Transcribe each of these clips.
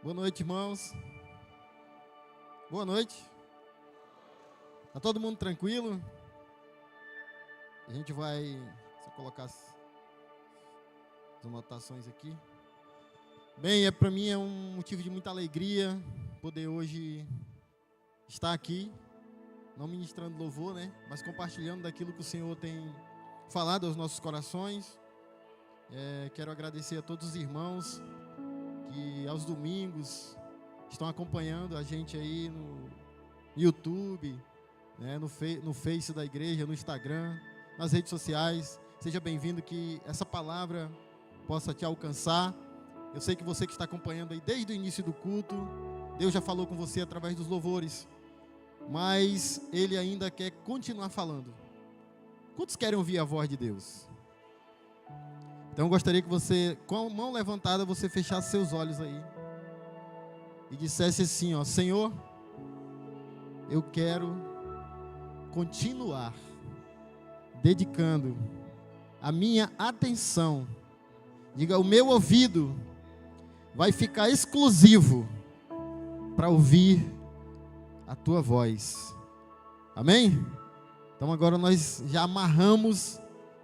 Boa noite, irmãos. Boa noite. Tá todo mundo tranquilo? A gente vai só colocar as anotações aqui. Bem, para mim é um motivo de muita alegria poder hoje estar aqui, não ministrando louvor, né? Mas compartilhando daquilo que o Senhor tem falado aos nossos corações. Quero agradecer a todos os irmãos que aos domingos estão acompanhando a gente aí no YouTube, né, no Face da igreja, no Instagram, nas redes sociais. Seja bem-vindo, que essa palavra possa te alcançar. Eu sei que você que está acompanhando aí desde o início do culto, Deus já falou com você através dos louvores, mas Ele ainda quer continuar falando. Quantos querem ouvir a voz de Deus? Então eu gostaria que você, com a mão levantada, você fechasse seus olhos aí e dissesse assim, ó: Senhor, eu quero continuar dedicando a minha atenção, diga, o meu ouvido vai ficar exclusivo para ouvir a tua voz. Amém? Então agora nós já amarramos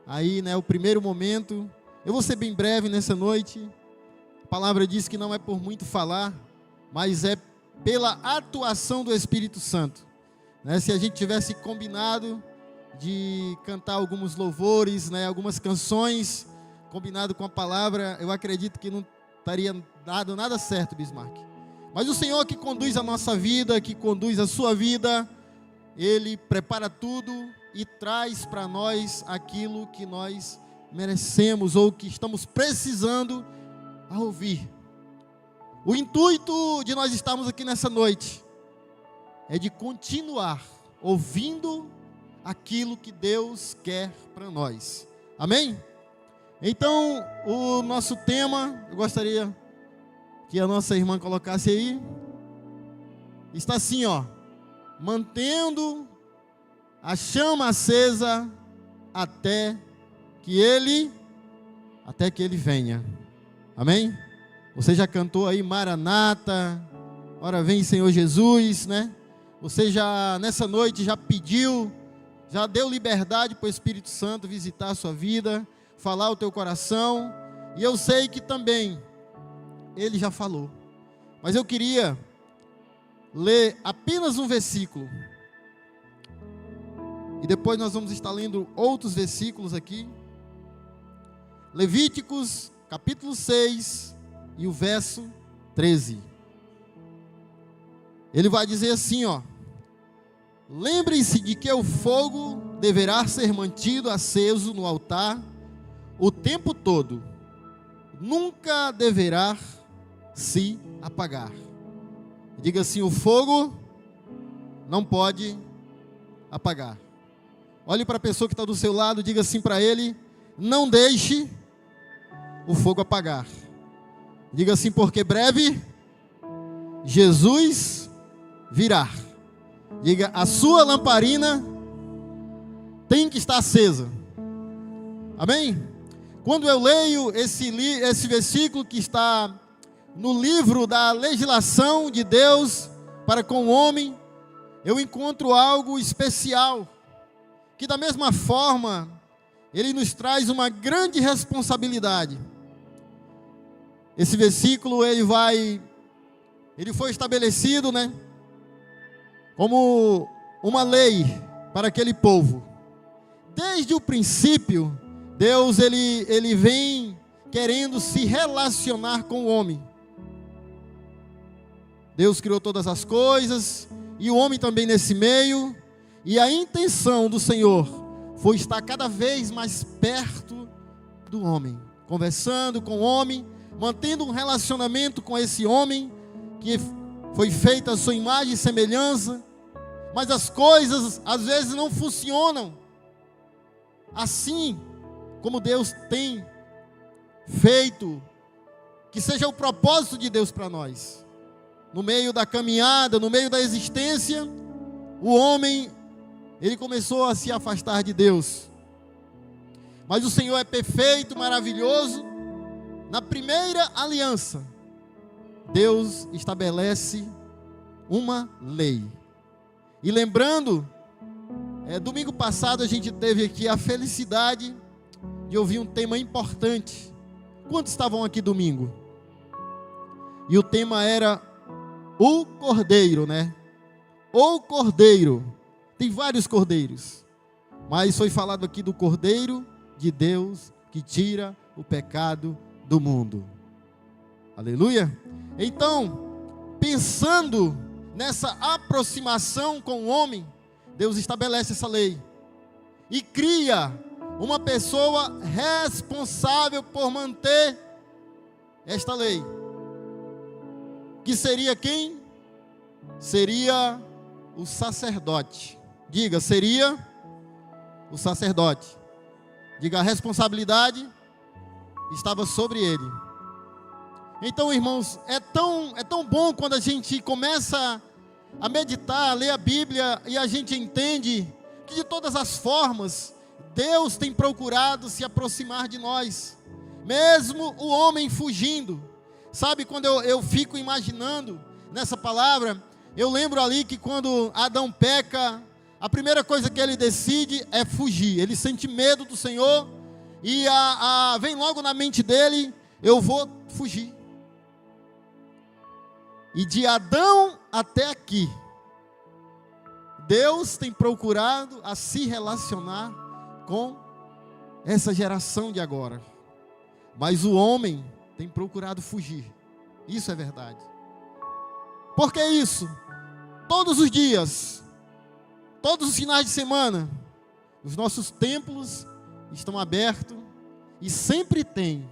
aí, né, o primeiro momento. Eu vou ser bem breve nessa noite. A palavra diz que não é por muito falar, mas é pela atuação do Espírito Santo, né? Se a gente tivesse combinado de cantar alguns louvores, né, algumas canções, combinado com a palavra, eu acredito que não estaria dado nada certo, Bismarck. Mas o Senhor que conduz a nossa vida, que conduz a sua vida, Ele prepara tudo e traz para nós aquilo que nós merecemos ou que estamos precisando a ouvir. O intuito de nós estarmos aqui nessa noite é de continuar ouvindo aquilo que Deus quer para nós. Amém? Então, o nosso tema, eu gostaria que a nossa irmã colocasse aí, está assim, ó: mantendo a chama acesa até que ele venha. Amém? Você já cantou aí Maranata, ora vem Senhor Jesus, né? Você já nessa noite já pediu, já deu liberdade para o Espírito Santo visitar a sua vida, falar o teu coração. E eu sei que também ele já falou, mas eu queria ler apenas um versículo, e depois nós vamos estar lendo outros versículos aqui. Levíticos, capítulo 6, e o verso 13. Ele vai dizer assim, ó: lembrem-se de que o fogo deverá ser mantido aceso no altar o tempo todo, nunca deverá se apagar. Diga assim: o fogo não pode apagar. Olhe para a pessoa que está do seu lado, diga assim para ele: não deixe o fogo apagar. Diga assim: porque breve Jesus virá. Diga: a sua lamparina tem que estar acesa. Amém? Quando eu leio esse versículo que está no livro da legislação de Deus para com o homem, eu encontro algo especial, que da mesma forma ele nos traz uma grande responsabilidade. Esse versículo ele foi estabelecido, né, como uma lei para aquele povo. Desde o princípio, Deus ele vem querendo se relacionar com o homem. Deus criou todas as coisas e o homem também nesse meio, e a intenção do Senhor foi estar cada vez mais perto do homem, conversando com o homem, mantendo um relacionamento com esse homem, que foi feito à sua imagem e semelhança. Mas as coisas às vezes não funcionam assim como Deus tem feito, que seja o propósito de Deus para nós. No meio da caminhada, no meio da existência, o homem, ele começou a se afastar de Deus. Mas o Senhor é perfeito, maravilhoso. Na primeira aliança, Deus estabelece uma lei. E lembrando, domingo passado a gente teve aqui a felicidade de ouvir um tema importante. Quantos estavam aqui domingo? E o tema era o cordeiro, né? O cordeiro. Tem vários cordeiros, mas foi falado aqui do cordeiro de Deus que tira o pecado do mundo. Aleluia? Então, pensando nessa aproximação com o homem, Deus estabelece essa lei e cria uma pessoa responsável por manter esta lei. Que seria quem? Seria o sacerdote. Diga, seria o sacerdote. Diga, a responsabilidade estava sobre ele. Então, irmãos, é tão bom quando a gente começa a meditar, a ler a Bíblia e a gente entende que de todas as formas Deus tem procurado se aproximar de nós, mesmo o homem fugindo. Sabe, quando eu fico imaginando nessa palavra, eu lembro ali que quando Adão peca, a primeira coisa que ele decide é fugir. Ele sente medo do Senhor e vem logo na mente dele, eu vou fugir. E de Adão até aqui, Deus tem procurado a se relacionar com essa geração de agora. Mas o homem tem procurado fugir. Isso é verdade. Por que isso? Todos os dias, todos os finais de semana, os nossos templos estão abertos e sempre tem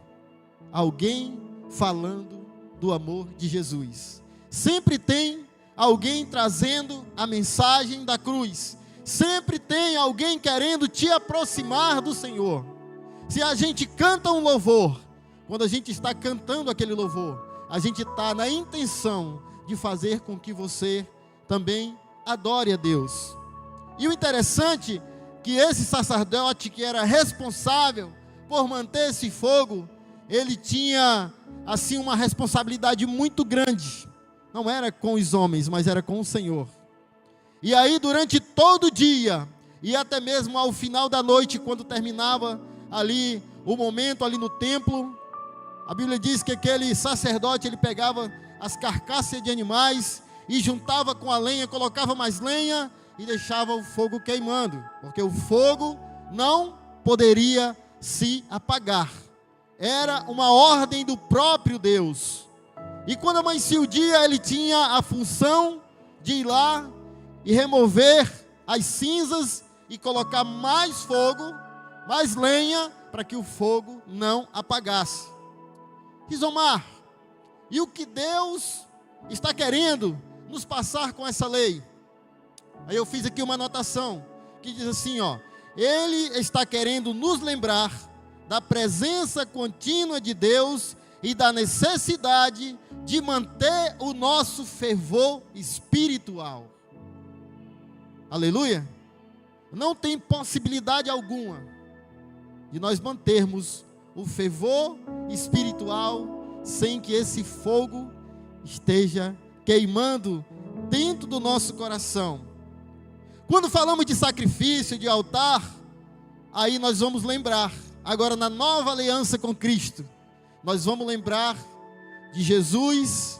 alguém falando do amor de Jesus. Sempre tem alguém trazendo a mensagem da cruz. Sempre tem alguém querendo te aproximar do Senhor. Se a gente canta um louvor, quando a gente está cantando aquele louvor, a gente está na intenção de fazer com que você também adore a Deus. E o interessante é que esse sacerdote que era responsável por manter esse fogo, ele tinha assim uma responsabilidade muito grande. Não era com os homens, mas era com o Senhor. E aí durante todo o dia, e até mesmo ao final da noite, quando terminava ali o momento ali no templo, a Bíblia diz que aquele sacerdote, ele pegava as carcaças de animais e juntava com a lenha, colocava mais lenha e deixava o fogo queimando, porque o fogo não poderia se apagar. Era uma ordem do próprio Deus. E quando amanhecia o dia, ele tinha a função de ir lá e remover as cinzas e colocar mais fogo, mais lenha, para que o fogo não apagasse. Rizomar, e o que Deus está querendo nos passar com essa lei? Aí eu fiz aqui uma anotação, que diz assim, Ele está querendo nos lembrar da presença contínua de Deus e da necessidade de manter o nosso fervor espiritual. Aleluia! Não tem possibilidade alguma de nós mantermos o fervor espiritual sem que esse fogo esteja queimando dentro do nosso coração. Quando falamos de sacrifício, de altar, aí nós vamos lembrar, agora na nova aliança com Cristo, nós vamos lembrar de Jesus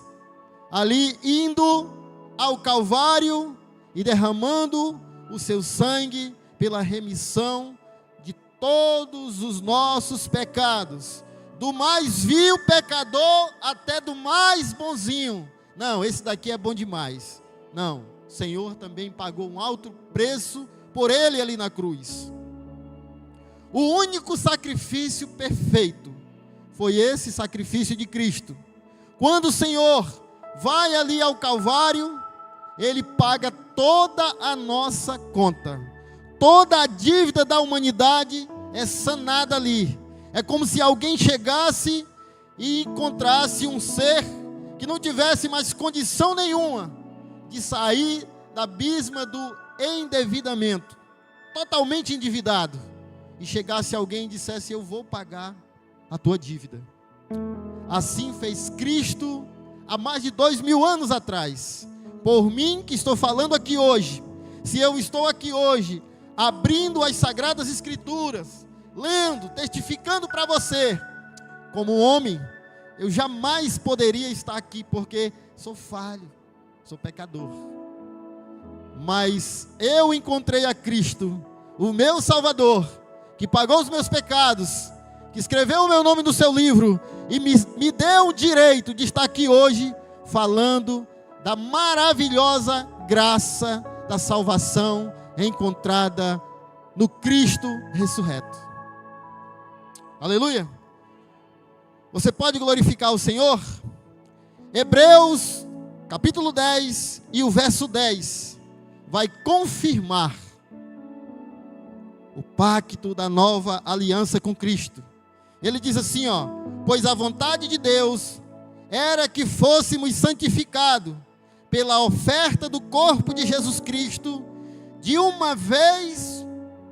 ali indo ao Calvário e derramando o seu sangue pela remissão de todos os nossos pecados, do mais vil pecador até do mais bonzinho. Não, esse daqui é bom demais. Não, o Senhor também pagou um alto preço por ele ali na cruz. O único sacrifício perfeito foi esse sacrifício de Cristo. Quando o Senhor vai ali ao Calvário, Ele paga toda a nossa conta. Toda a dívida da humanidade é sanada ali. É como se alguém chegasse e encontrasse um ser que não tivesse mais condição nenhuma de sair da abismo do endividamento, totalmente endividado, e chegasse alguém e dissesse: eu vou pagar a tua dívida. Assim fez Cristo há mais de 2000 anos atrás. Por mim que estou falando aqui hoje, se eu estou aqui hoje, abrindo as Sagradas Escrituras, lendo, testificando para você, como homem, eu jamais poderia estar aqui, porque sou falho, sou pecador. Mas eu encontrei a Cristo, o meu Salvador, que pagou os meus pecados, que escreveu o meu nome no seu livro, e me deu o direito de estar aqui hoje, falando da maravilhosa graça da salvação encontrada no Cristo ressurreto. Aleluia! Você pode glorificar o Senhor? Hebreus, capítulo 10 e o verso 10, vai confirmar o pacto da nova aliança com Cristo. Ele diz assim, ó: pois a vontade de Deus era que fôssemos santificados pela oferta do corpo de Jesus Cristo, de uma vez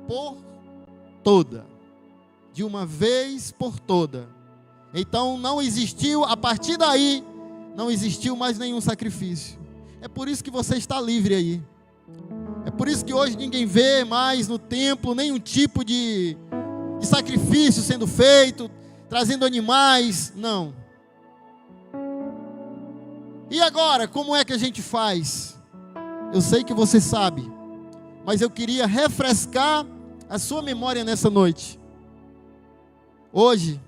por toda. De uma vez por toda. Então não existiu, a partir daí, não existiu mais nenhum sacrifício. É por isso que você está livre aí. É por isso que hoje ninguém vê mais no templo nenhum tipo de sacrifício sendo feito, trazendo animais, não. E agora, como é que a gente faz? Eu sei que você sabe, mas eu queria refrescar a sua memória nessa noite. Hoje,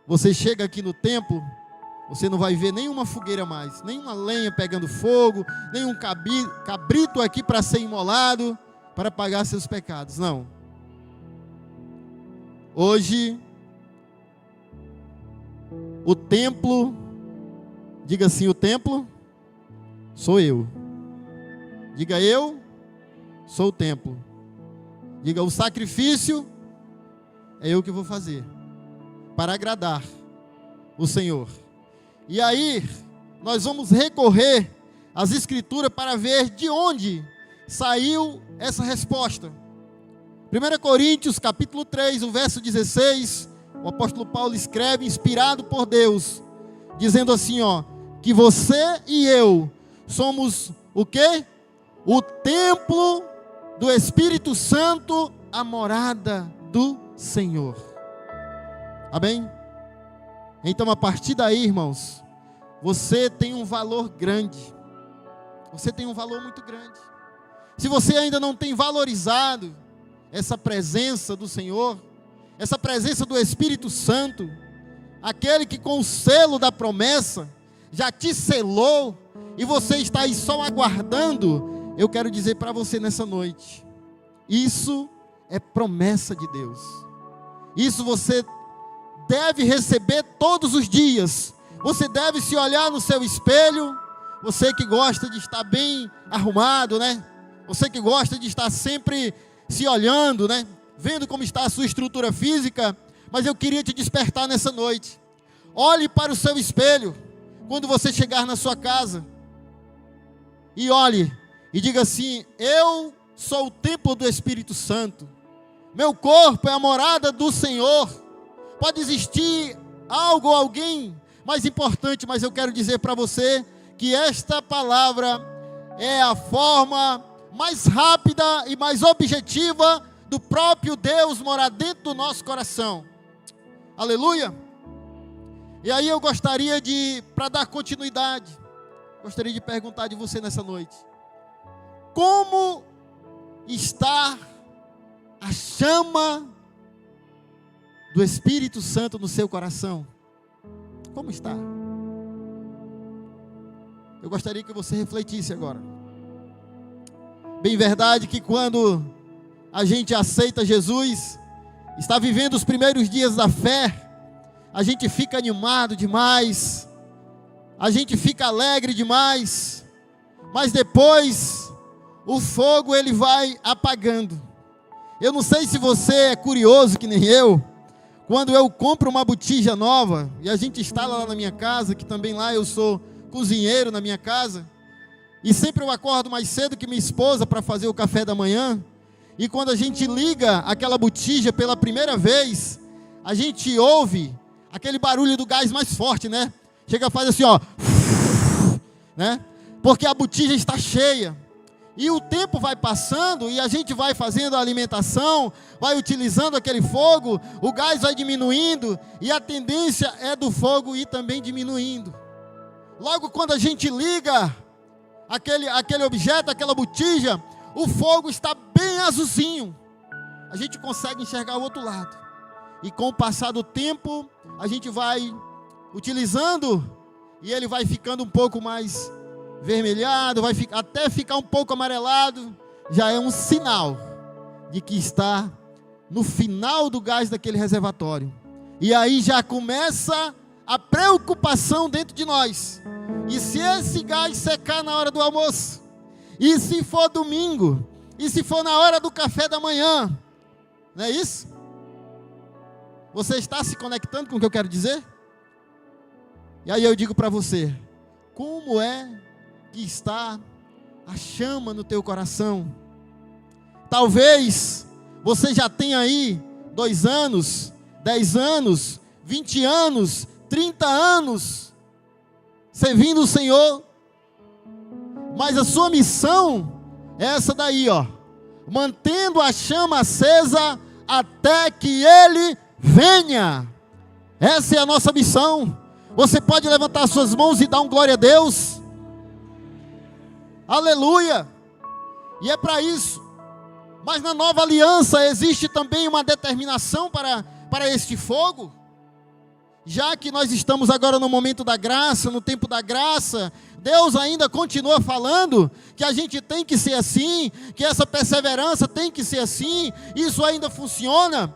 você chega aqui no templo, você não vai ver nenhuma fogueira mais, nenhuma lenha pegando fogo, nenhum cabrito aqui para ser imolado, para pagar seus pecados, não. Hoje, o templo, diga assim, o templo sou eu. Diga, eu sou o templo. Diga, o sacrifício é eu que vou fazer, para agradar o Senhor. E aí, nós vamos recorrer às Escrituras para ver de onde saiu essa resposta. 1 Coríntios, capítulo 3, o verso 16, o apóstolo Paulo escreve, inspirado por Deus, dizendo assim, ó, que você e eu somos o quê? O templo do Espírito Santo, a morada do Senhor. Amém? Então, a partir daí, irmãos, você tem um valor grande. Você tem um valor muito grande. Se você ainda não tem valorizado essa presença do Senhor, essa presença do Espírito Santo, aquele que com o selo da promessa já te selou, e você está aí só aguardando, eu quero dizer para você nessa noite, isso é promessa de Deus. Isso você deve receber todos os dias. Você deve se olhar no seu espelho, você que gosta de estar bem arrumado, né? Você que gosta de estar sempre se olhando, né? Vendo como está a sua estrutura física, mas eu queria te despertar nessa noite. Olhe para o seu espelho, quando você chegar na sua casa, e olhe, e diga assim, eu sou o templo do Espírito Santo, meu corpo é a morada do Senhor. Pode existir algo, alguém mais importante, mas eu quero dizer para você, que esta palavra é a forma mais rápida e mais objetiva do próprio Deus morar dentro do nosso coração. Aleluia! E aí eu gostaria de, para dar continuidade, gostaria de perguntar de você nessa noite: como está a chama do Espírito Santo no seu coração? Como está? Eu gostaria que você refletisse agora. Bem verdade que quando a gente aceita Jesus, está vivendo os primeiros dias da fé, a gente fica animado demais, a gente fica alegre demais, mas depois o fogo ele vai apagando. Eu não sei se você é curioso que nem eu, quando eu compro uma botija nova, e a gente instala lá na minha casa, que também lá eu sou cozinheiro na minha casa, e sempre eu acordo mais cedo que minha esposa para fazer o café da manhã, e quando a gente liga aquela botija pela primeira vez, a gente ouve aquele barulho do gás mais forte, né? Chega a fazer assim, ó, né? Porque a botija está cheia. E o tempo vai passando e a gente vai fazendo a alimentação, vai utilizando aquele fogo, o gás vai diminuindo e a tendência é do fogo ir também diminuindo. Logo quando a gente liga aquele objeto, aquela botija, o fogo está bem azulzinho. A gente consegue enxergar o outro lado. E com o passar do tempo, a gente vai utilizando e ele vai ficando um pouco mais vermelhado, até ficar um pouco amarelado. Já é um sinal de que está no final do gás daquele reservatório. E aí já começa a preocupação dentro de nós. E se esse gás secar na hora do almoço? E se for domingo? E se for na hora do café da manhã? Não é isso? Você está se conectando com o que eu quero dizer? E aí eu digo para você, como é que está a chama no teu coração? Talvez você já tenha aí 2 anos, 10 anos, 20 anos, 30 anos servindo o Senhor, mas a sua missão é essa daí, ó, mantendo a chama acesa até que Ele venha. Essa é a nossa missão. Você pode levantar suas mãos e dar um glória a Deus? Aleluia! E é para isso. Mas na nova aliança existe também uma determinação para este fogo. Já que nós estamos agora no momento da graça, no tempo da graça, Deus ainda continua falando que a gente tem que ser assim, que essa perseverança tem que ser assim. Isso ainda funciona?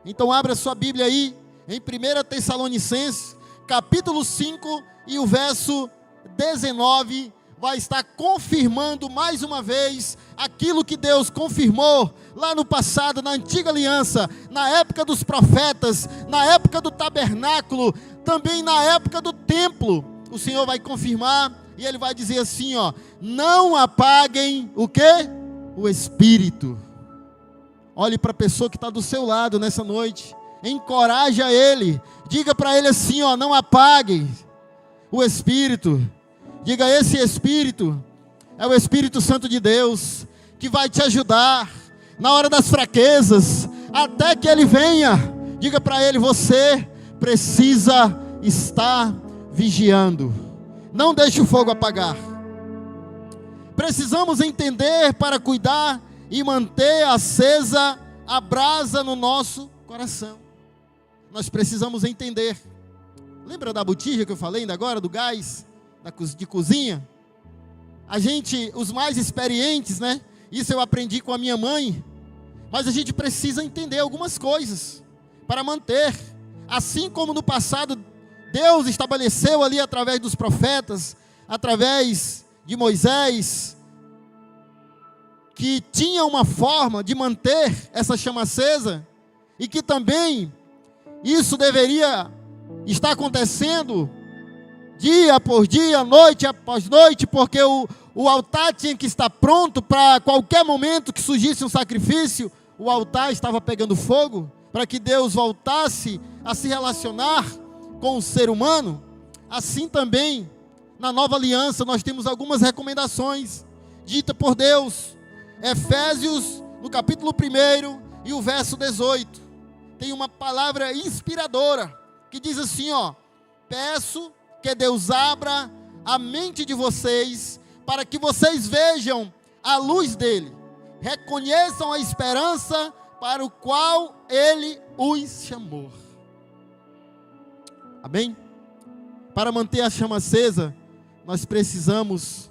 Então abra sua Bíblia aí, em 1 Tessalonicenses, capítulo 5 e o verso 19, vai estar confirmando mais uma vez aquilo que Deus confirmou lá no passado, na antiga aliança, na época dos profetas, na época do tabernáculo, também na época do templo. O Senhor vai confirmar e Ele vai dizer assim, ó: não apaguem o quê? O Espírito. Olhe para a pessoa que está do seu lado nessa noite, encoraja ele, diga para ele assim, ó: não apaguem o Espírito. Diga: esse Espírito é o Espírito Santo de Deus, que vai te ajudar na hora das fraquezas, até que Ele venha. Diga para ele: você precisa estar vigiando, não deixe o fogo apagar. Precisamos entender para cuidar e manter acesa a brasa no nosso coração. Nós precisamos entender. Lembra da botija que eu falei ainda agora, do gás de cozinha? A gente, os mais experientes, né? Isso eu aprendi com a minha mãe. Mas a gente precisa entender algumas coisas para manter. Assim como no passado Deus estabeleceu ali através dos profetas, através de Moisés, que tinha uma forma de manter essa chama acesa, e que também isso deveria estar acontecendo dia por dia, noite após noite, porque o altar tinha que estar pronto para qualquer momento que surgisse um sacrifício. O altar estava pegando fogo, para que Deus voltasse a se relacionar com o ser humano. Assim também, na nova aliança, nós temos algumas recomendações ditas por Deus. Efésios, no capítulo 1 e o verso 18, tem uma palavra inspiradora, que diz assim, ó: peço que Deus abra a mente de vocês, para que vocês vejam a luz dele, reconheçam a esperança para o qual Ele os chamou. Amém? Para manter a chama acesa, nós precisamos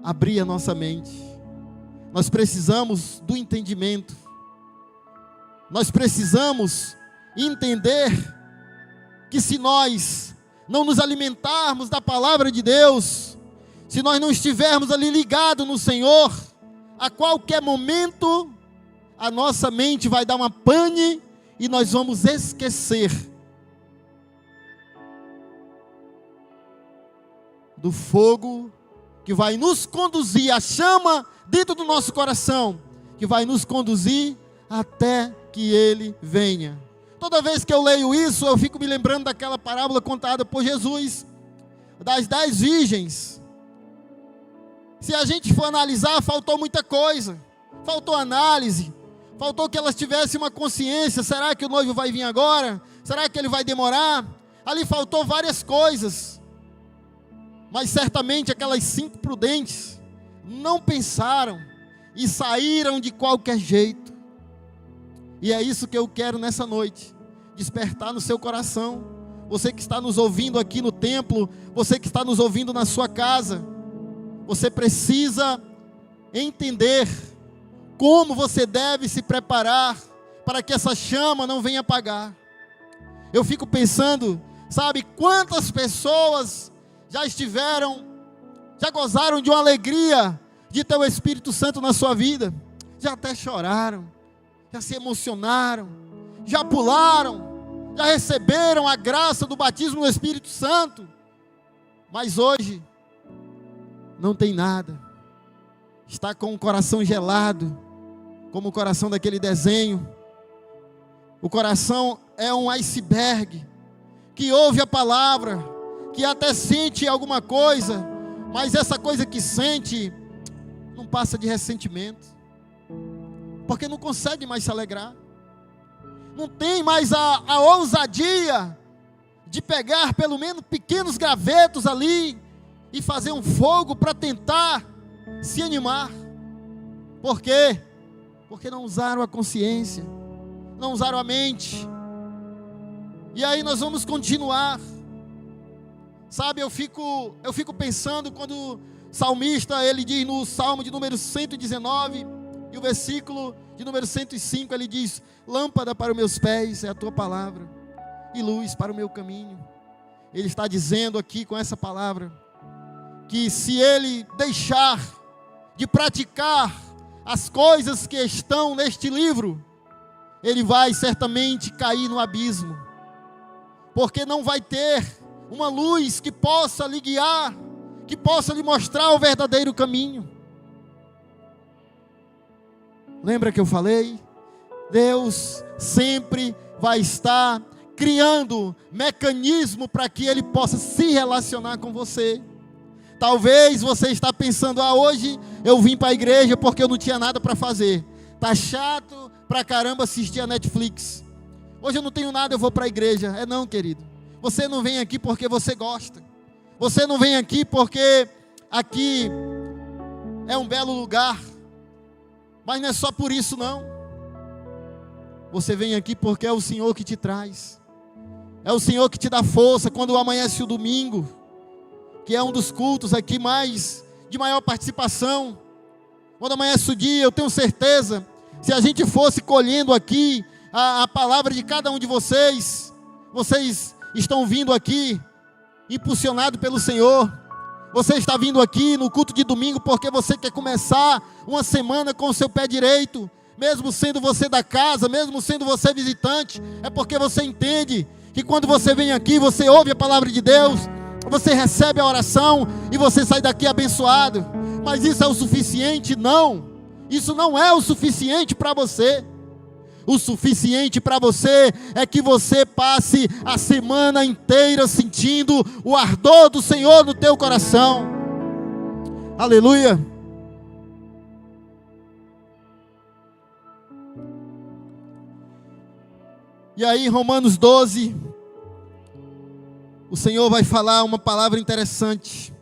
abrir a nossa mente, nós precisamos do entendimento, nós precisamos entender que se nós não nos alimentarmos da palavra de Deus, se nós não estivermos ali ligados no Senhor, a qualquer momento a nossa mente vai dar uma pane e nós vamos esquecer do fogo que vai nos conduzir, a chama dentro do nosso coração, que vai nos conduzir até que Ele venha. Toda vez que eu leio isso, eu fico me lembrando daquela parábola contada por Jesus, das 10 virgens, Se a gente for analisar, faltou muita coisa. Faltou análise. Faltou que elas tivessem uma consciência. Será que o noivo vai vir agora? Será que ele vai demorar? Ali faltou várias coisas. Mas certamente aquelas 5 prudentes não pensaram e saíram de qualquer jeito. E é isso que eu quero nessa noite. Despertar no seu coração. Você que está nos ouvindo aqui no templo. Você que está nos ouvindo na sua casa. Você precisa entender como você deve se preparar para que essa chama não venha apagar. Eu fico pensando, sabe, quantas pessoas já gozaram de uma alegria de ter o Espírito Santo na sua vida, já até choraram, já se emocionaram, já pularam, já receberam a graça do batismo no Espírito Santo, mas hoje não tem nada, está com o coração gelado, como o coração daquele desenho. O coração é um iceberg, que ouve a palavra, que até sente alguma coisa, mas essa coisa que sente, não passa de ressentimento, porque não consegue mais se alegrar, não tem mais a ousadia, de pegar pelo menos pequenos gravetos ali, e fazer um fogo para tentar se animar. Por quê? Porque não usaram a consciência, não usaram a mente. E aí nós vamos continuar. Sabe, eu fico pensando quando o salmista, ele diz no Salmo de número 119, e o versículo de número 105, ele diz: lâmpada para os meus pés é a tua palavra, e luz para o meu caminho. Ele está dizendo aqui com essa palavra, que se ele deixar de praticar as coisas que estão neste livro, ele vai certamente cair no abismo, porque não vai ter uma luz que possa lhe guiar, que possa lhe mostrar o verdadeiro caminho. Lembra que eu falei? Deus sempre vai estar criando mecanismo para que Ele possa se relacionar com você. Talvez você está pensando: hoje eu vim para a igreja porque eu não tinha nada para fazer. Tá chato pra caramba assistir a Netflix. Hoje eu não tenho nada, eu vou para a igreja. Não, querido. Você não vem aqui porque você gosta. Você não vem aqui porque aqui é um belo lugar. Mas não é só por isso não. Você vem aqui porque é o Senhor que te traz. É o Senhor que te dá força quando amanhece o domingo, que é um dos cultos aqui de maior participação. Quando amanhece o dia, eu tenho certeza, se a gente fosse colhendo aqui a palavra de cada um de vocês, vocês estão vindo aqui impulsionado pelo Senhor. Você está vindo aqui no culto de domingo porque você quer começar uma semana com o seu pé direito, mesmo sendo você da casa, mesmo sendo você visitante. É porque você entende que quando você vem aqui, você ouve a palavra de Deus, você recebe a oração e você sai daqui abençoado. Mas isso é o suficiente? Não. Isso não é o suficiente para você. O suficiente para você é que você passe a semana inteira sentindo o ardor do Senhor no teu coração. Aleluia. E aí, Romanos 12, o Senhor vai falar uma palavra interessante.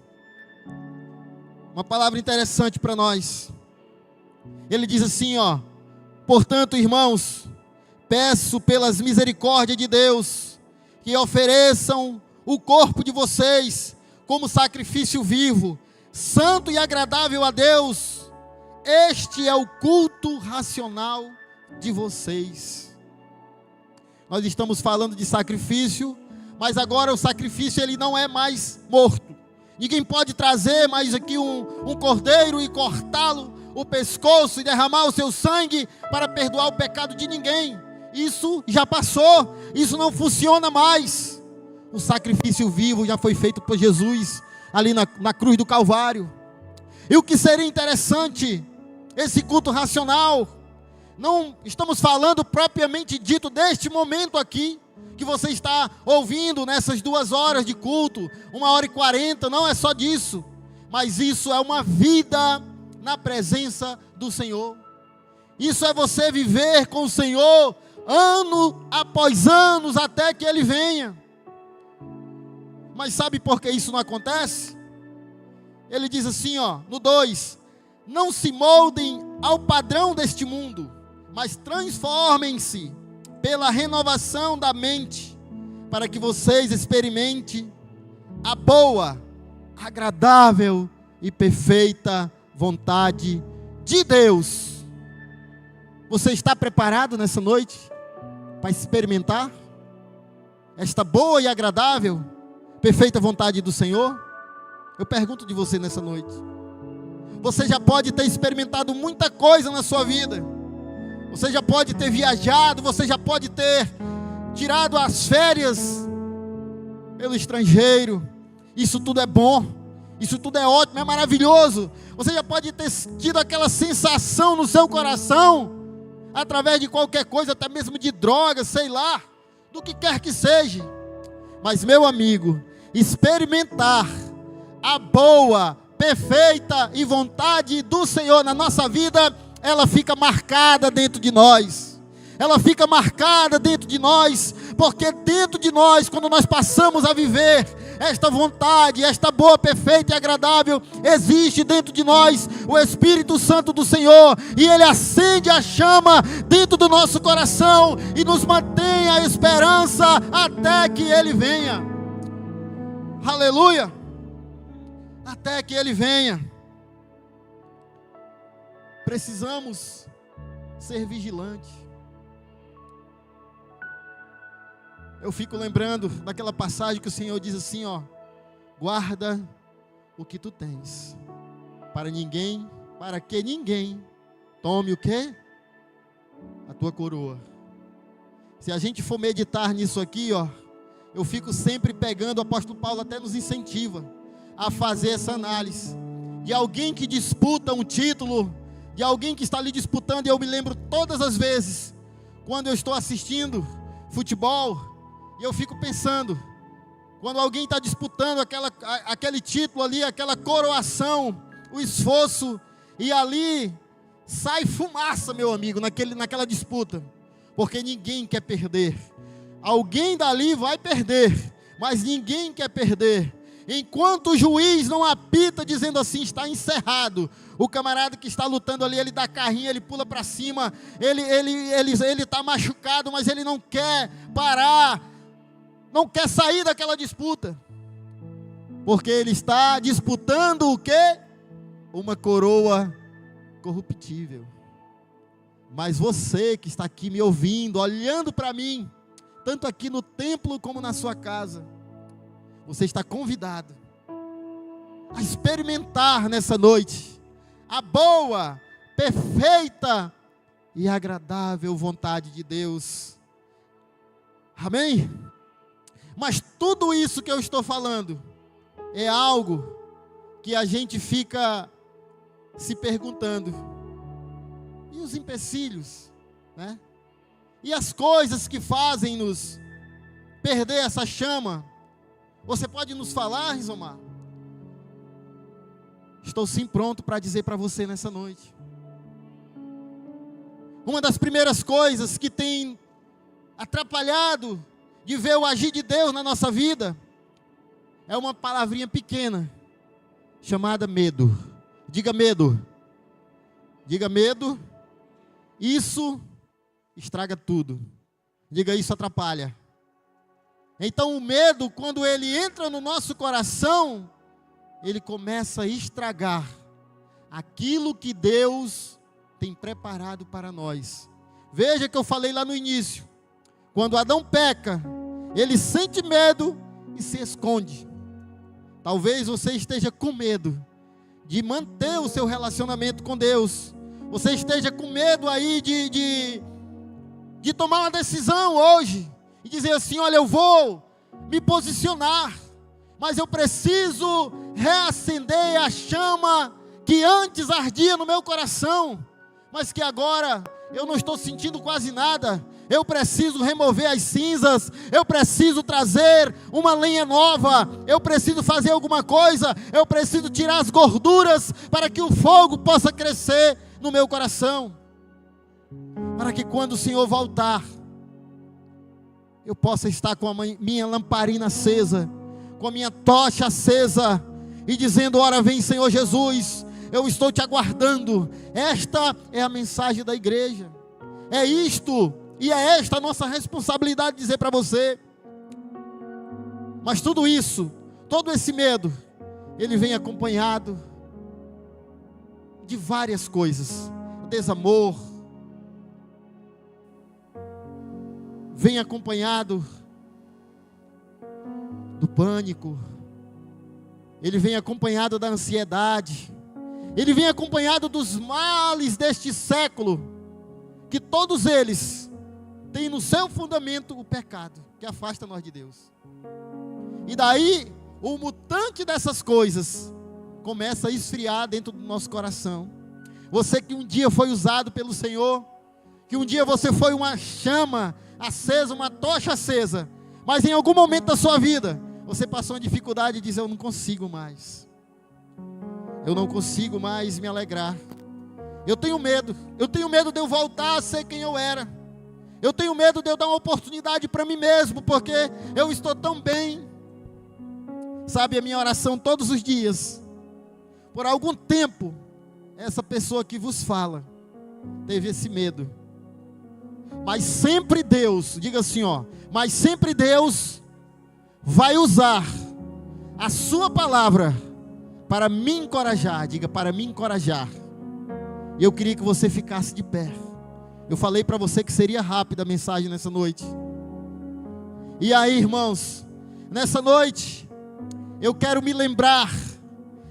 Uma palavra interessante para nós. Ele diz assim, portanto, irmãos, peço pelas misericórdias de Deus, que ofereçam o corpo de vocês como sacrifício vivo, santo e agradável a Deus. Este é o culto racional de vocês. Nós estamos falando de sacrifício, mas agora o sacrifício ele não é mais morto. Ninguém pode trazer mais aqui um cordeiro e cortá-lo o pescoço e derramar o seu sangue para perdoar o pecado de ninguém. Isso já passou, isso não funciona mais. O sacrifício vivo já foi feito por Jesus ali na cruz do Calvário. E o que seria interessante, esse culto racional, não estamos falando propriamente dito deste momento aqui, que você está ouvindo nessas 2 horas de culto, 1h40, não é só disso. mas isso é uma vida na presença do Senhor. Isso é você viver com o Senhor ano após ano, até que Ele venha. Mas sabe por que isso não acontece? Ele diz assim, no 2: não se moldem ao padrão deste mundo, mas transformem-se pela renovação da mente, para que vocês experimentem a boa, agradável e perfeita vontade de Deus. Você está preparado nessa noite para experimentar esta boa e agradável, perfeita vontade do Senhor? Eu pergunto de você nessa noite. Você já pode ter experimentado muita coisa na sua vida. Você já pode ter viajado, você já pode ter tirado as férias pelo estrangeiro. Isso tudo é bom, isso tudo é ótimo, é maravilhoso. Você já pode ter tido aquela sensação no seu coração, através de qualquer coisa, até mesmo de droga, sei lá, do que quer que seja. Mas, meu amigo, experimentar a boa, perfeita e vontade do Senhor na nossa vida, ela fica marcada dentro de nós. Ela fica marcada dentro de nós, porque dentro de nós, quando nós passamos a viver esta vontade, esta boa, perfeita e agradável, existe dentro de nós o Espírito Santo do Senhor, e Ele acende a chama dentro do nosso coração e nos mantém a esperança até que Ele venha. Aleluia! Até que Ele venha. Precisamos ser vigilantes. Eu fico lembrando daquela passagem que o Senhor diz assim, guarda o que tu tens, para que ninguém tome o quê? A tua coroa. Se a gente for meditar nisso aqui, eu fico sempre pegando, o apóstolo Paulo até nos incentiva a fazer essa análise, de alguém que disputa um título, de alguém que está ali disputando, e eu me lembro todas as vezes, quando eu estou assistindo futebol, e eu fico pensando, quando alguém está disputando aquele título ali, aquela coroação, o esforço, e ali sai fumaça, meu amigo, naquela disputa, porque ninguém quer perder. Alguém dali vai perder, mas ninguém quer perder. Enquanto o juiz não apita dizendo assim, está encerrado, o camarada que está lutando ali, ele dá carrinho, ele pula para cima, ele está machucado, mas ele não quer parar, não quer sair daquela disputa, porque ele está disputando o quê? Uma coroa corruptível. Mas você que está aqui me ouvindo, olhando para mim, tanto aqui no templo como na sua casa, você está convidado a experimentar nessa noite a boa, perfeita e agradável vontade de Deus. Amém? Mas tudo isso que eu estou falando é algo que a gente fica se perguntando. E os empecilhos, né? E as coisas que fazem-nos perder essa chama? Você pode nos falar, Rizomar? Estou sim pronto para dizer para você nessa noite. Uma das primeiras coisas que tem atrapalhado de ver o agir de Deus na nossa vida é uma palavrinha pequena chamada medo. Diga medo. Diga medo. Isso estraga tudo. Diga isso atrapalha. Então o medo, quando ele entra no nosso coração, ele começa a estragar aquilo que Deus tem preparado para nós. Veja que eu falei lá no início, quando Adão peca, ele sente medo e se esconde. Talvez você esteja com medo de manter o seu relacionamento com Deus. Você esteja com medo aí de tomar uma decisão hoje e dizer assim, olha, eu vou me posicionar, mas eu preciso reacender a chama que antes ardia no meu coração, mas que agora eu não estou sentindo quase nada. eu preciso remover as cinzas, eu preciso trazer uma lenha nova, eu preciso fazer alguma coisa, eu preciso tirar as gorduras para que o fogo possa crescer no meu coração, para que quando o Senhor voltar, eu possa estar com a minha lamparina acesa, com a minha tocha acesa, e dizendo: ora vem Senhor Jesus, eu estou te aguardando. Esta é a mensagem da igreja, é isto, e é esta a nossa responsabilidade dizer para você. Mas tudo isso, todo esse medo, ele vem acompanhado de várias coisas. Desamor, vem acompanhado do pânico, ele vem acompanhado da ansiedade, ele vem acompanhado dos males deste século, que todos eles têm no seu fundamento o pecado, que afasta nós de Deus. E daí, o mutante dessas coisas começa a esfriar dentro do nosso coração. Você que um dia foi usado pelo Senhor, que um dia você foi uma chama acesa, uma tocha acesa, mas em algum momento da sua vida, você passou uma dificuldade e diz: eu não consigo mais, eu não consigo mais me alegrar, eu tenho medo de eu voltar a ser quem eu era, eu tenho medo de eu dar uma oportunidade para mim mesmo, porque eu estou tão bem. Sabe, a minha oração todos os dias, por algum tempo, essa pessoa que vos fala, teve esse medo, mas sempre Deus, diga assim, mas sempre Deus vai usar a sua palavra para me encorajar. Diga: para me encorajar. E eu queria que você ficasse de pé. Eu falei para você que seria rápida a mensagem nessa noite. E aí, irmãos, nessa noite, eu quero me lembrar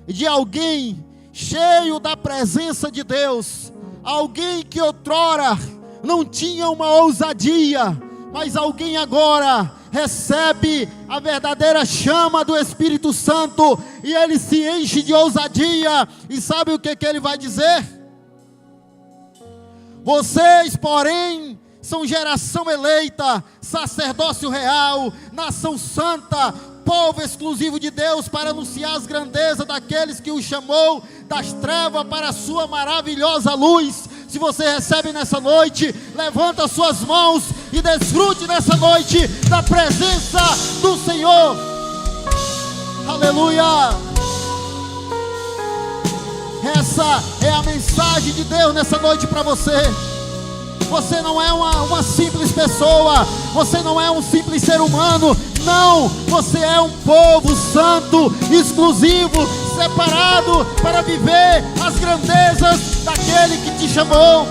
de alguém cheio da presença de Deus, alguém que outrora não tinha uma ousadia, mas alguém agora recebe a verdadeira chama do Espírito Santo, e ele se enche de ousadia. E sabe o que ele vai dizer? Vocês, porém, são geração eleita, sacerdócio real, nação santa, povo exclusivo de Deus, para anunciar as grandezas daqueles que o chamou das trevas para a sua maravilhosa luz. Se você recebe nessa noite, levanta suas mãos e desfrute nessa noite da presença do Senhor. Aleluia! Essa é a mensagem de Deus nessa noite para você. Você não é uma simples pessoa, você não é um simples ser humano, não, você é um povo santo, exclusivo, separado para viver as grandezas daquele que te chamou.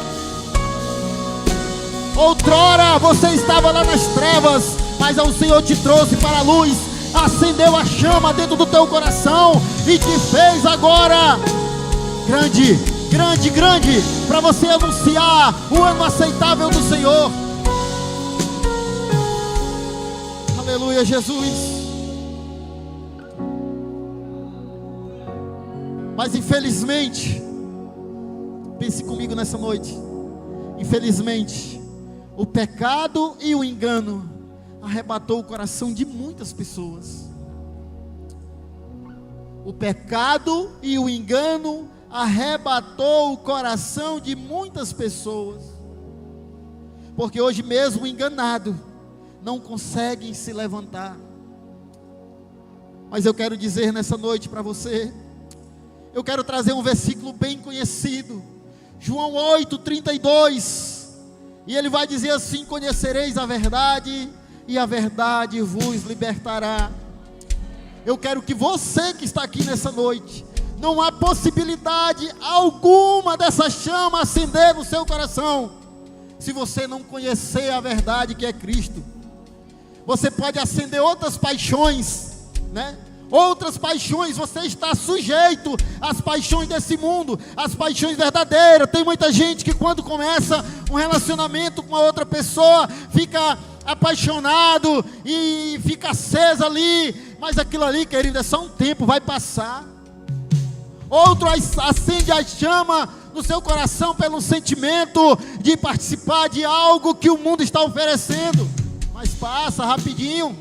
Outrora você estava lá nas trevas, mas o Senhor te trouxe para a luz, acendeu a chama dentro do teu coração e te fez agora grande, grande, grande, para você anunciar o ano aceitável do Senhor. Aleluia, Jesus. Mas infelizmente, pense comigo nessa noite, infelizmente, o pecado e o engano arrebatou o coração de muitas pessoas. O pecado e o engano arrebatou o coração de muitas pessoas, porque hoje mesmo o enganado não conseguem se levantar. Mas eu quero dizer nessa noite para você, eu quero trazer um versículo bem conhecido, João 8:32, e ele vai dizer assim: conhecereis a verdade, e a verdade vos libertará. Eu quero que você que está aqui nessa noite, não há possibilidade alguma dessa chama acender no seu coração, se você não conhecer a verdade que é Cristo. Você pode acender outras paixões, né? Outras paixões, você está sujeito às paixões desse mundo, às paixões verdadeiras. Tem muita gente que quando começa um relacionamento com a outra pessoa, fica apaixonado e fica aceso ali, mas aquilo ali, querido, é só um tempo, vai passar. Outro acende a chama no seu coração pelo sentimento de participar de algo que o mundo está oferecendo, mas passa rapidinho.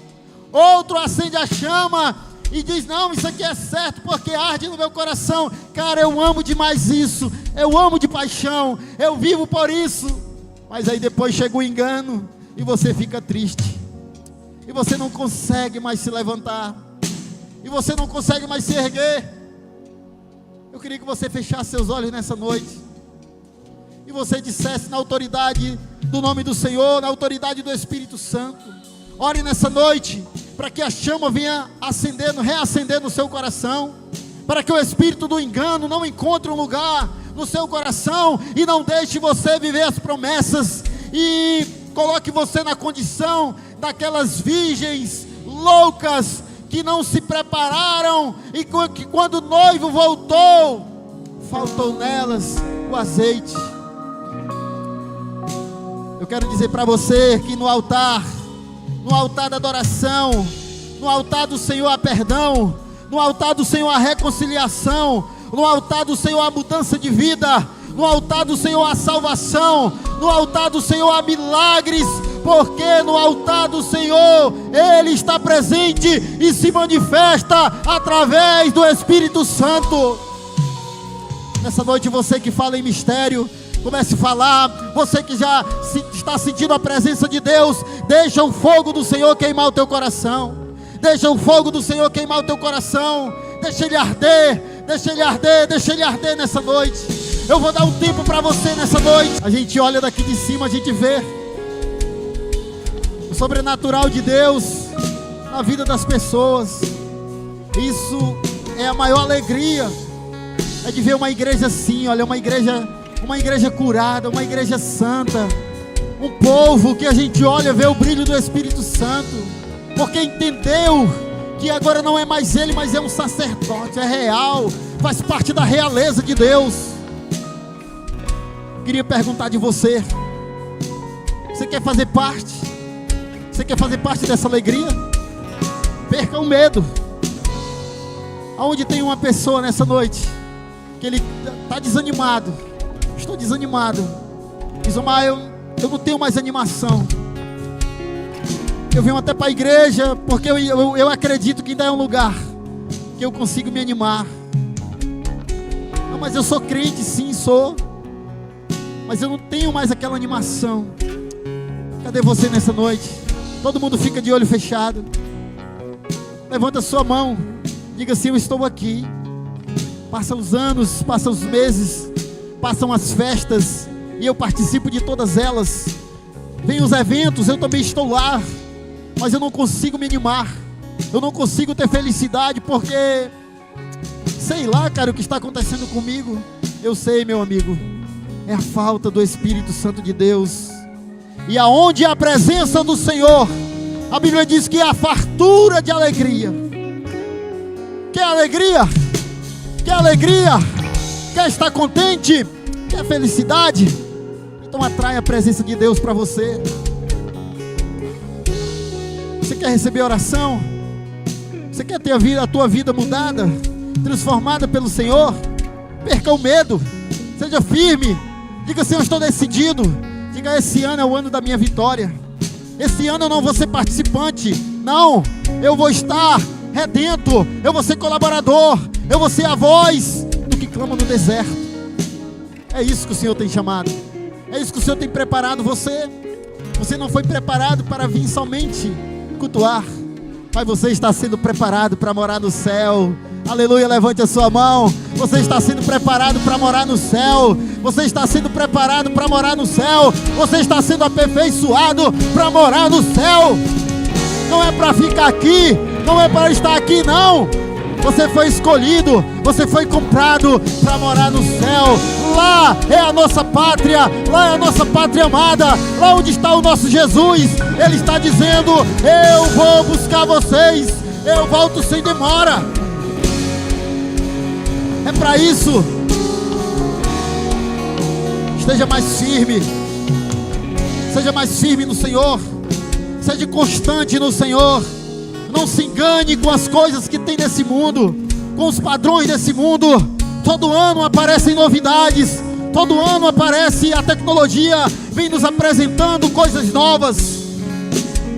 Outro acende a chama e diz: não, isso aqui é certo porque arde no meu coração. Cara, eu amo demais isso, eu amo de paixão, eu vivo por isso. Mas aí depois chega o engano e você fica triste, e você não consegue mais se levantar, e você não consegue mais se erguer. Eu queria que você fechasse seus olhos nessa noite e você dissesse, na autoridade do nome do Senhor, na autoridade do Espírito Santo: ore nessa noite para que a chama venha acendendo, reacender no seu coração, para que o espírito do engano não encontre um lugar no seu coração e não deixe você viver as promessas, e coloque você na condição daquelas virgens loucas que não se prepararam e que quando o noivo voltou, faltou nelas o azeite. Eu quero dizer para você que no altar da adoração, no altar do Senhor há perdão, no altar do Senhor há reconciliação, no altar do Senhor há mudança de vida, no altar do Senhor há salvação, no altar do Senhor há milagres, porque no altar do Senhor Ele está presente e se manifesta através do Espírito Santo. Nessa noite, você que fala em mistério, comece a falar. Você que já está sentindo a presença de Deus, deixa o fogo do Senhor queimar o teu coração, deixa o fogo do Senhor queimar o teu coração, deixa ele arder, deixa ele arder, deixa ele arder nessa noite. Eu vou dar um tempo para você nessa noite. A gente olha daqui de cima, a gente vê o sobrenatural de Deus na vida das pessoas. Isso é a maior alegria, é de ver uma igreja assim, olha, uma igreja curada, uma igreja santa, um povo que a gente olha, vê o brilho do Espírito Santo, porque entendeu que agora não é mais ele, mas é um sacerdote, é real, faz parte da realeza de Deus. Queria perguntar de você: você quer fazer parte? Você quer fazer parte dessa alegria? Perca o medo. Aonde tem uma pessoa nessa noite que ele está desanimado, estou desanimado, diz: Omar, eu não tenho mais animação, eu venho até para a igreja porque eu acredito que ainda é um lugar que eu consigo me animar. Não, mas eu sou crente, sim, sou, mas eu não tenho mais aquela animação. Cadê você nessa noite? Todo mundo fica de olho fechado. Levanta sua mão, diga assim: eu estou aqui. Passam os anos, passam os meses, passam as festas, e eu participo de todas elas. Vem os eventos, eu também estou lá, mas eu não consigo me animar, eu não consigo ter felicidade, porque sei lá, cara, o que está acontecendo comigo. Eu sei, meu amigo, é a falta do Espírito Santo de Deus. E aonde há a presença do Senhor, a Bíblia diz que há fartura de alegria. Quer alegria? Quer alegria? Quer estar contente? Quer felicidade? Então atrai a presença de Deus para você. Você quer receber oração? Você quer ter a tua vida mudada, transformada pelo Senhor? Perca o medo, seja firme, diga assim: eu estou decidido. Diga: esse ano é o ano da minha vitória. Esse ano eu não vou ser participante, não, eu vou estar redento, eu vou ser colaborador, eu vou ser a voz do que clama no deserto. É isso que o Senhor tem chamado, é isso que o Senhor tem preparado você. Você não foi preparado para vir somente cultuar, mas você está sendo preparado para morar no céu. Aleluia, levante a sua mão. Você está sendo preparado para morar no céu. Você está sendo preparado para morar no céu. Você está sendo aperfeiçoado para morar no céu. Não é para ficar aqui, não é para estar aqui, não. Você foi escolhido, você foi comprado para morar no céu. Lá é a nossa pátria, lá é a nossa pátria amada, lá onde está o nosso Jesus. Ele está dizendo: eu vou buscar vocês, eu volto sem demora. É para isso. Esteja mais firme, seja mais firme no Senhor, seja constante no Senhor. Não se engane com as coisas que tem nesse mundo, com os padrões desse mundo. Todo ano aparecem novidades, Todo ano aparece a tecnologia, vem nos apresentando coisas novas.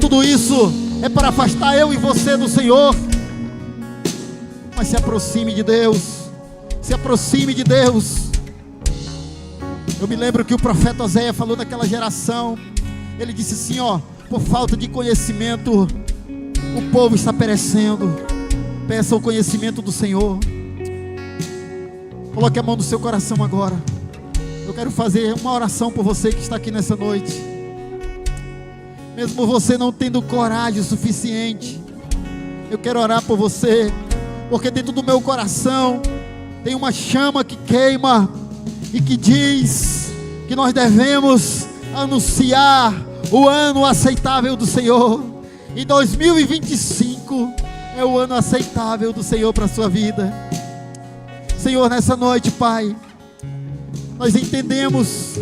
Tudo isso é para afastar eu e você do Senhor. Mas se aproxime de Deus. Se aproxime de Deus. Eu me lembro que o profeta Oséias falou daquela geração. Ele disse assim, ó: por falta de conhecimento, o povo está perecendo. Peça o conhecimento do Senhor. Coloque a mão no seu coração agora. Eu quero fazer uma oração por você que está aqui nessa noite. Mesmo você não tendo coragem suficiente, eu quero orar por você, porque dentro do meu coração tem uma chama que queima e que diz que nós devemos anunciar o ano aceitável do Senhor. E 2025 é o ano aceitável do Senhor para a sua vida. Senhor, nessa noite, Pai, nós entendemos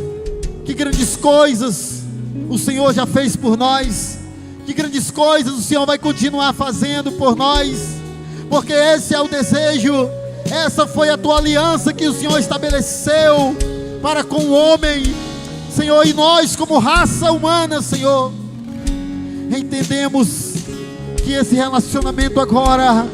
que grandes coisas o Senhor já fez por nós, que grandes coisas o Senhor vai continuar fazendo por nós, porque esse é o desejo, essa foi a tua aliança que o Senhor estabeleceu para com o homem, Senhor, e nós como raça humana, Senhor, entendemos que esse relacionamento agora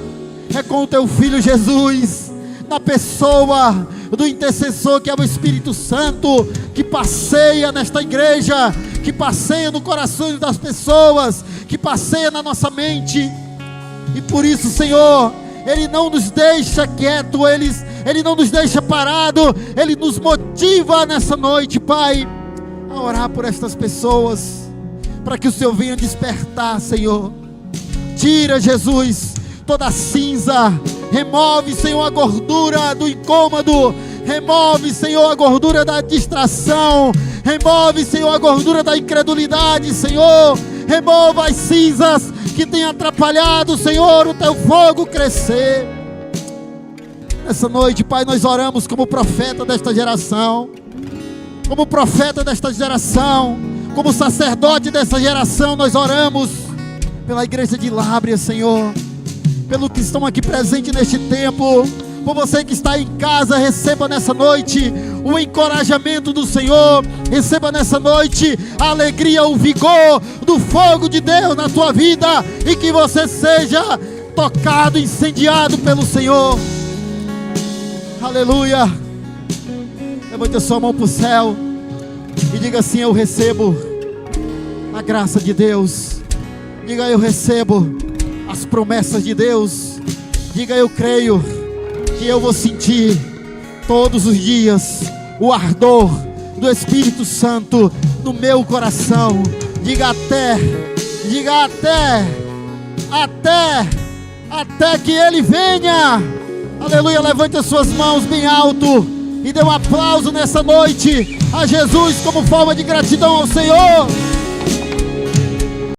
é com o teu Filho Jesus, na pessoa do intercessor que é o Espírito Santo, que passeia nesta igreja, que passeia no coração das pessoas, que passeia na nossa mente. E por isso, Senhor, Ele não nos deixa quieto, Ele não nos deixa parado, Ele nos motiva nessa noite, Pai, a orar por estas pessoas, para que o Senhor venha despertar, Senhor. Tira, Jesus, toda a cinza, remove, Senhor, a gordura do incômodo, remove, Senhor, a gordura da distração, remove, Senhor, a gordura da incredulidade, Senhor, remova as cinzas que têm atrapalhado, Senhor, o teu fogo crescer. Nessa noite, Pai, nós oramos como profeta desta geração, como profeta desta geração, como sacerdote dessa geração, nós oramos pela igreja de Lábrea, Senhor, pelo que estão aqui presentes neste tempo, por você que está em casa, receba nessa noite o encorajamento do Senhor, receba nessa noite a alegria, o vigor do fogo de Deus na tua vida, e que você seja tocado, incendiado pelo Senhor. Aleluia. Levante a sua mão para o céu e diga assim: eu recebo a graça de Deus. Diga: eu recebo as promessas de Deus. Diga: eu creio que eu vou sentir todos os dias o ardor do Espírito Santo no meu coração. Diga até que Ele venha. Aleluia. Levante as suas mãos bem alto e dê um aplauso nessa noite a Jesus como forma de gratidão ao Senhor.